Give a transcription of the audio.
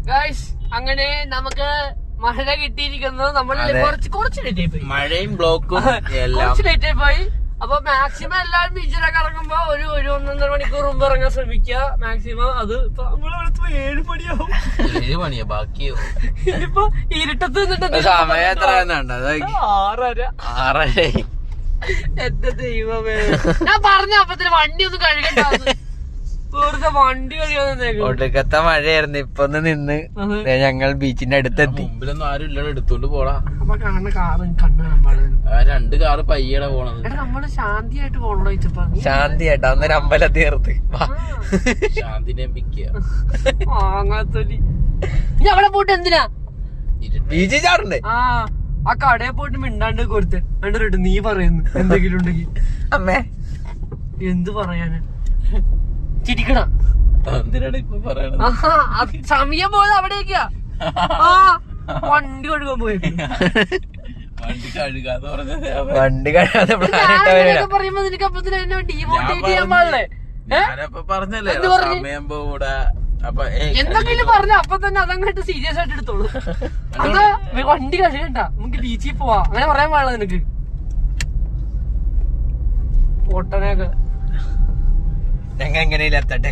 Guys അങ്ങനെ നമുക്ക് മഴ കിട്ടിയിരിക്കുന്നു. നമ്മൾ കുറച്ച് ലേറ്റ് ആയി പോയി. മഴയും ബ്ലോക്കും കുറച്ച് ലേറ്റ് ആയി പോയി. അപ്പൊ മാക്സിമം എല്ലാവരും ബീച്ചിലൊക്കെ ഇറങ്ങുമ്പോ ഒരു 1-1.5 മണിക്കൂർ മുമ്പ് ഇറങ്ങാൻ ശ്രമിക്കുക മാക്സിമം. അത് ഇപ്പൊ നമ്മളെടുത്ത് 7 മണിയാവും. 7 മണിയാ ബാക്കിയോ. ഇനിയിപ്പോ ഇരുട്ടത്ത് നിന്നിട്ട് സമയം എത്ര 6:30. എന്റെ ദൈവമേ, ഞാൻ പറഞ്ഞ അപ്പത്തിന് വണ്ടി ഒന്നും കഴുകണ്ടാവുന്നു. വെറുതെ വണ്ടി കഴിയാന്നേക്കും. ഒടുക്കത്തെ മഴയായിരുന്നു. ഇപ്പൊ ഒന്ന് നിന്ന് ഞങ്ങൾ ബീച്ചിന്റെ അടുത്തെത്തി. മുമ്പിലൊന്നും ആരും ഇല്ല, എടുത്തോണ്ട് പോടാ. അപ്പൊ കാണുന്ന കാറ് കണ്ണാൻ പാടുന്നു. 2 കാറ് പയ്യടെ പോണത്. നമ്മള് ശാന്തിയായിട്ട് പോകണോ ചോദിച്ചപ്പോ ശാന്തിയായിട്ടാ അന്നൊരു അമ്പലം തീർത്ത് ശാന്തിനെ അങ്ങനത്തൊരു ഇനി അവിടെ പോയിട്ട് എന്തിനാ ബീച്ചിൽ ചാടണ്ടേ? ആ കടയിൽ പോയിട്ട് മിണ്ടാണ്ട് കൊടുത്ത് കണ്ടിട്ട് നീ പറയുന്നു എന്തെങ്കിലും ഉണ്ടെങ്കിൽ. അമ്മേ എന്ത് പറയാന് ചിരിക്കണ ഇപ്പൊ പറയണത്? സമയം പോയത് അവിടേക്കാ. വണ്ടി കഴുകാൻ പോയത്. വണ്ടി കഴുകാതെ പറയുമ്പോ നിനക്ക് അപ്പത്തിന് എന്നെ ഡീമോട്ടിവേറ്റ് ചെയ്യാൻ പാടില്ലേ? പറഞ്ഞല്ലേ സമയം പോകൂടാ. എന്തെങ്കിലും പറഞ്ഞ അപ്പൊ തന്നെ അതങ്ങോട്ട് സീരിയസ് ആയിട്ട് എടുത്തോളൂ. അത് വണ്ടി കഴുകണ്ട, നമുക്ക് ബീച്ചിൽ പോവാ, അങ്ങനെ പറയാൻ പാടില്ല നിനക്ക്. പൊട്ടനൊക്കെ ഞങ്ങൾ എങ്ങനെയും എത്തട്ടെ.